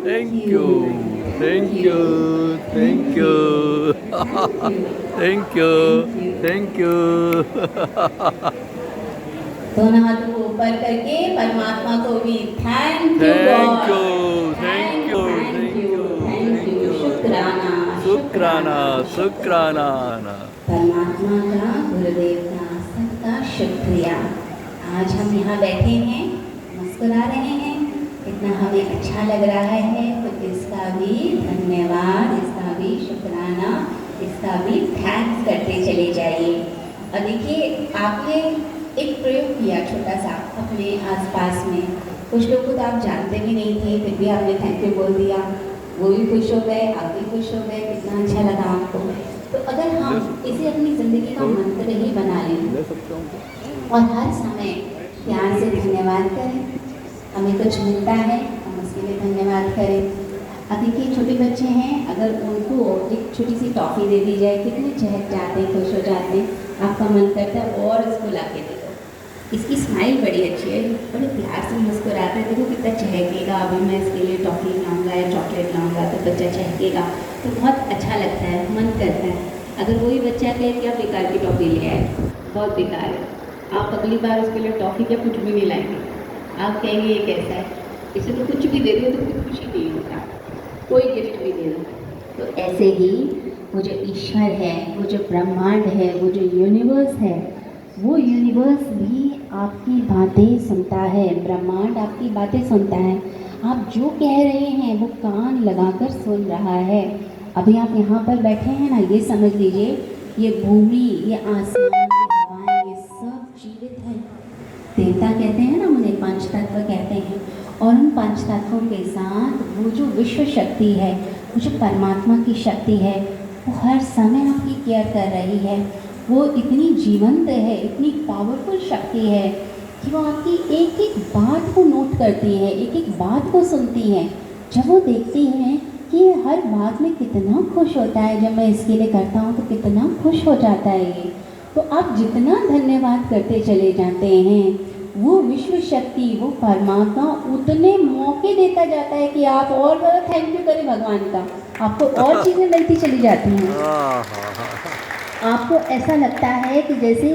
Thank you, thank you, thank you, thank you, thank you. दोनों हाथों को ऊपर करके परमात्मा को भी thank you Thank God, you, thank you, thank thank you, you, thank thank you, you. शुक्राना, शुक्राना, Sukrana, शुक्राना। Sukrana. परमात्मा का, गुरुदेव का सबका शुक्रिया। आज हम यहाँ बैठे हैं, मुस्कुरा रहे हैं, इतना हमें अच्छा लग रहा है, तो इसका भी धन्यवाद, इसका भी शुक्राना, इसका भी थैंक्स करते चले जाइए। और देखिए, आपने एक प्रयोग किया छोटा सा अपने आसपास में। कुछ लोग को तो आप जानते भी नहीं थे, फिर भी आपने थैंक यू बोल दिया, वो भी खुश हो गए, आप भी खुश हो गए, कितना अच्छा लगा आपको। तो अगर हम इसे अपनी ज़िंदगी का मंत्र ही बना लें और हर समय प्यार से धन्यवाद करें, हमें कुछ मिलता है हम उसके लिए धन्यवाद करें। अब देखिए, छोटे बच्चे हैं, अगर उनको एक छोटी सी टॉफ़ी दे दी जाए, कितने चहक जाते हैं, खुश हो जाते हैं, आपका मन करता है और इसको ला के दे दो। इसकी स्माइल बड़ी अच्छी है, बड़े प्यार से मुस्कुराता है, देखो कितना चहकेगा, अभी मैं इसके लिए टॉफ़ी लाऊंगा या चॉकलेट लाऊंगा तो बच्चा चहकेगा, तो बहुत अच्छा लगता है, मन करता है। अगर वही बच्चा कहे क्या बेकार की टॉफ़ी ले आए, बहुत बेकार है, आप अगली बार उसके लिए टॉफ़ी क्या कुछ भी नहीं लाएंगे, आप कहेंगे ये कैसा है, इसे तो कुछ भी दे दो तो कुछ खुशी नहीं होता, कोई गिफ्ट भी दे दो। तो ऐसे ही वो जो ईश्वर है, वो जो ब्रह्मांड है, वो जो यूनिवर्स है, वो यूनिवर्स भी आपकी बातें सुनता है, ब्रह्मांड आपकी बातें सुनता है। आप जो कह रहे हैं वो कान लगाकर सुन रहा है। अभी आप यहाँ पर बैठे हैं ना, ये समझ लीजिए, ये भूमि, ये आसमान, ये हवाएं, ये सब जीवित है। देवता कहते हैं ना, उन्हें पंच तत्व कहते हैं, और उन पंच तत्वों के साथ वो जो विश्व शक्ति है, वो जो परमात्मा की शक्ति है, वो हर समय आपकी केयर कर रही है। वो इतनी जीवंत है, इतनी पावरफुल शक्ति है कि वो आपकी एक एक बात को नोट करती है, एक एक बात को सुनती है। जब वो देखती है कि ये हर बात में कितना खुश होता है, जब मैं इसके लिए करता हूँ तो कितना खुश हो जाता है ये, तो आप जितना धन्यवाद करते चले जाते हैं, वो विश्व शक्ति, वो परमात्मा उतने मौके देता जाता है कि आप और ज़्यादा थैंक यू करें भगवान का, आपको और चीज़ें मिलती चली जाती हैं। आपको ऐसा लगता है कि जैसे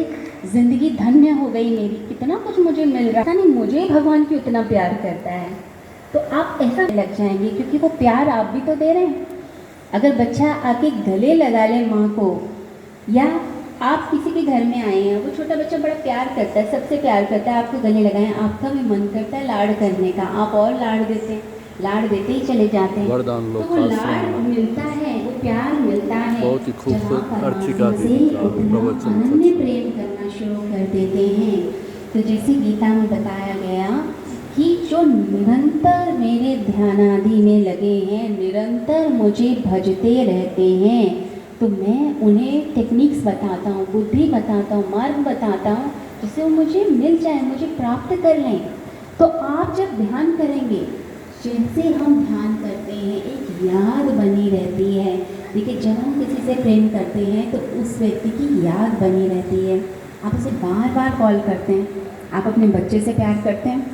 ज़िंदगी धन्य हो गई मेरी, कितना कुछ मुझे मिल रहा है, नहीं मुझे भगवान क्यों इतना प्यार करता है, तो आप ऐसा लग जाएंगे, क्योंकि वो प्यार आप भी तो दे रहे हैं। अगर बच्चा आके गले लगा ले माँ को, या आप किसी के घर में आए हैं, वो छोटा बच्चा बड़ा प्यार करता है, सबसे प्यार करता है, आपको गले लगाएं, आपका भी मन करता है लाड़ करने का, आप और लाड़ देते हैं, लाड़ देते ही चले जाते हैं, तो वो लाड़ मिलता है, वो प्यार मिलता है। बहुत ही खूबसूरत अर्चिका से दीदी का इतना प्रवचन अनन्य प्रेम करना शुरू कर देते हैं। तो जैसे गीता में बताया गया कि जो निरंतर मेरे ध्यानादि में लगे हैं, निरंतर मुझे भजते रहते हैं, तो मैं उन्हें टेक्निक्स बताता हूँ, बुद्धि बताता हूँ, मार्ग बताता हूँ, जिससे वो मुझे मिल जाए, मुझे प्राप्त कर लें। तो आप जब ध्यान करेंगे, जैसे हम ध्यान करते हैं, एक याद बनी रहती है। देखिए, जब हम किसी से प्रेम करते हैं तो उस व्यक्ति की याद बनी रहती है, आप उसे बार बार कॉल करते हैं। आप अपने बच्चे से प्यार करते हैं,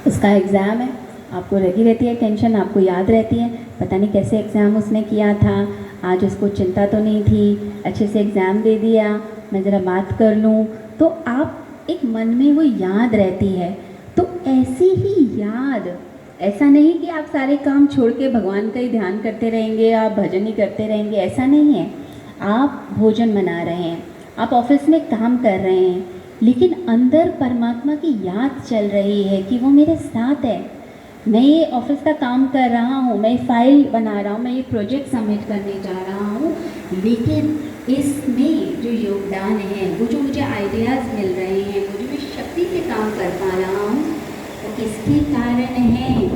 उसका एग्ज़ाम है, आपको लगी रहती है टेंशन, आपको याद रहती है, पता नहीं कैसे एग्ज़ाम उसने किया था, आज उसको चिंता तो नहीं थी, अच्छे से एग्ज़ाम दे दिया, मैं ज़रा बात कर लूँ, तो आप एक मन में वो याद रहती है। तो ऐसी ही याद, ऐसा नहीं कि आप सारे काम छोड़ के भगवान का ही ध्यान करते रहेंगे, आप भजन ही करते रहेंगे, ऐसा नहीं है। आप भोजन बना रहे हैं, आप ऑफिस में काम कर रहे हैं, लेकिन अंदर परमात्मा की याद चल रही है कि वो मेरे साथ है, मैं ये ऑफिस का काम कर रहा हूँ, मैं फाइल बना रहा हूँ, मैं ये प्रोजेक्ट सबमिट करने जा रहा हूँ, लेकिन इसमें जो योगदान है, वो जो मुझे आइडियाज़ मिल रहे हैं, वो जो मैं शक्ति से काम कर पा रहा हूँ, वो किसके कारण है?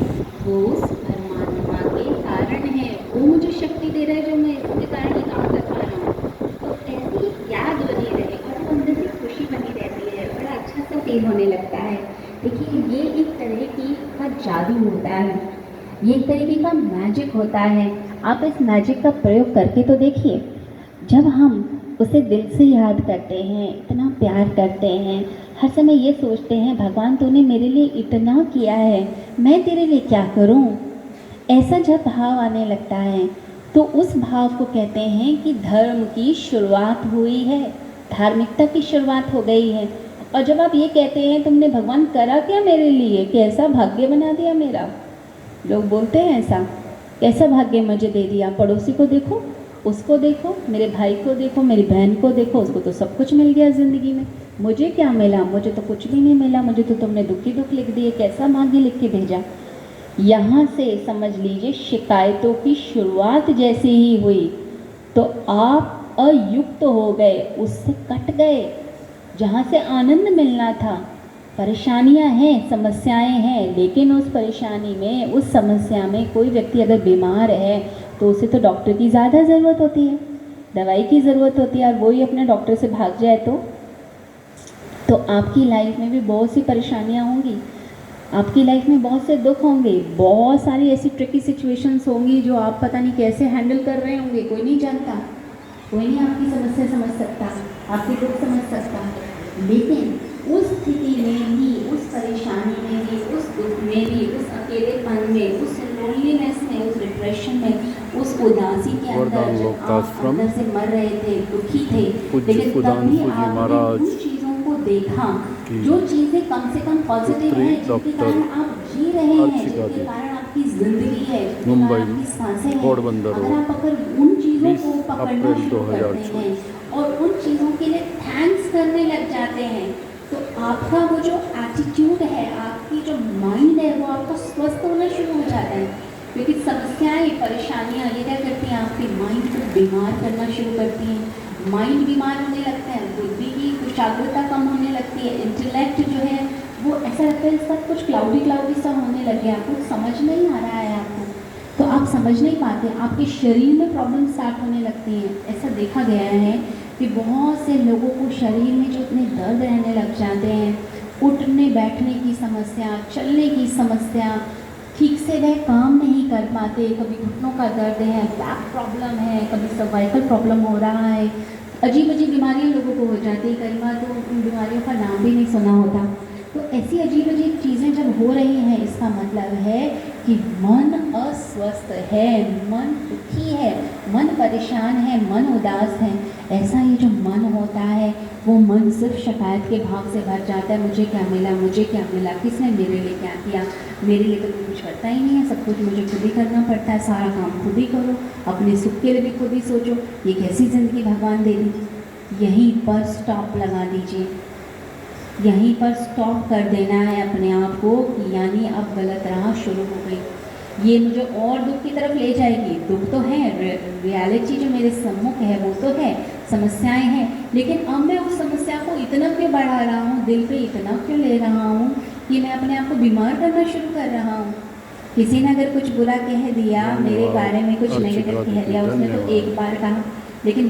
वो उस परमात्मा के कारण है। वो मुझे शक्ति दे रहा है, जो मैं इसके कारण ही काम कर पा रहा हूँ। तो ऐसी याद बनी रहे और वो अंदर से खुशी बनी रहती है, बड़ा अच्छा सा फील होने लगता है। देखिए, ये एक तरह की का जादू होता है, ये एक तरीके का मैजिक होता है। आप इस मैजिक का प्रयोग करके तो देखिए। जब हम उसे दिल से याद करते हैं, इतना प्यार करते हैं, हर समय ये सोचते हैं भगवान तूने मेरे लिए इतना किया है, मैं तेरे लिए क्या करूं, ऐसा जब भाव आने लगता है तो उस भाव को कहते हैं कि धर्म की शुरुआत हुई है, धार्मिकता की शुरुआत हो गई है। और जब आप ये कहते हैं तुमने भगवान करा क्या मेरे लिए, कैसा भाग्य बना दिया मेरा, लोग बोलते हैं ऐसा, कैसा भाग्य मुझे दे दिया। पड़ोसी को देखो, उसको देखो, मेरे भाई को देखो, मेरी बहन को देखो, उसको तो सब कुछ मिल गया ज़िंदगी में, मुझे क्या मिला, मुझे तो कुछ भी नहीं मिला, मुझे तो तुमने दुख ही दुख लिख दिए, कैसा भाग्य लिख के भेजा। यहाँ से समझ लीजिए शिकायतों की शुरुआत जैसे ही हुई तो आप अयुक्त हो गए, उससे कट गए, जहाँ से आनंद मिलना था। परेशानियाँ हैं, समस्याएं हैं, लेकिन उस परेशानी में, उस समस्या में कोई व्यक्ति अगर बीमार है तो उसे तो डॉक्टर की ज़्यादा ज़रूरत होती है, दवाई की ज़रूरत होती है, और वही अपने डॉक्टर से भाग जाए तो आपकी लाइफ में भी बहुत सी परेशानियाँ होंगी, आपकी लाइफ में बहुत से दुख होंगे, बहुत सारी ऐसी ट्रिकी सिचुएशंस होंगी जो आप पता नहीं कैसे हैंडल कर रहे होंगे, कोई नहीं जानता, कोई नहीं आपकी समस्या समझ सकता, आपके दुख समझ सकता। लेकिन उस स्थिति में भी, उस परेशानी में भी, उस दुख में भी, उस अकेलेपन में, उस लोनलीनेस में, उस डिप्रेशन में, उस उदासी के अंदर जो आप अंदर से मर रहे थे, दुखी थे, लेकिन तब भी आपने उन चीज़ों को देखा जो चीज़ें कम से कम पॉजिटिव हैं, जिनके कारण आप जी रहे हैं, जिनके कारण आपकी ज़िंदगी है, जिनके कारण आपकी सांसें हैं। अगर उन चीज़ों को पकड़ना शुरू करते हैं और उन चीज़ों के लिए थैंक्स करने लग जाते हैं तो आपका वो जो एटीट्यूड है, आपकी जो माइंड है, वो आपका स्वस्थ होना शुरू हो जाता है। क्योंकि समस्याएं, परेशानियाँ ये क्या करती हैं, आपके माइंड को बीमार करना शुरू करती हैं। माइंड बीमार होने लगता है, बुद्धि की कुशाग्रता कम होने लगती है, इंटेलेक्ट जो है वो ऐसा लगता है इसका कुछ क्लाउडी क्लाउडी सा होने लग गया, कुछ समझ नहीं आ रहा है आपको, तो आप समझ नहीं पाते, आपके शरीर में प्रॉब्लम स्टार्ट होने लगती हैं। ऐसा देखा गया है कि बहुत से लोगों को शरीर में जो इतने दर्द रहने लग जाते हैं, उठने बैठने की समस्या, चलने की समस्या, ठीक से वह काम नहीं कर पाते, कभी घुटनों का दर्द है, बैक प्रॉब्लम है, कभी सर्वाइकल प्रॉब्लम हो रहा है, अजीब अजीब बीमारियाँ लोगों को हो जाती है, कई बार तो उन बीमारियों का नाम भी नहीं सुना होता। तो ऐसी अजीब अजीब चीज़ें जब हो रही हैं, इसका मतलब है कि मन अस्वस्थ है, मन दुखी है, मन परेशान है, मन उदास है। ऐसा ये जो मन होता है वो मन सिर्फ शिकायत के भाव से भर जाता है, मुझे क्या मिला, मुझे क्या मिला, किसने मेरे लिए क्या किया, मेरे लिए तो कुछ करता ही नहीं है, सब कुछ मुझे खुद ही करना पड़ता है, सारा काम खुद ही करो, अपने सुख के लिए भी खुद ही सोचो, ये कैसी ज़िंदगी भगवान दे दी। यहीं पर स्टॉप लगा दीजिए, यहीं पर स्टॉप कर देना है अपने आप को कि यानी अब गलत राह शुरू हो गई, ये मुझे और दुख की तरफ ले जाएगी। दुख तो है, रियलिटी जो मेरे सम्मुख है वो तो है, समस्याएं हैं, लेकिन अब मैं उस समस्या को इतना क्यों बढ़ा रहा हूँ, दिल पे इतना क्यों ले रहा हूँ कि मैं अपने आप को बीमार करना शुरू कर रहा हूँ। किसी ने अगर कुछ बुरा कह दिया, मेरे बारे में कुछ नेगेटिव कह दिया, उसने तो एक बार कहा, लेकिन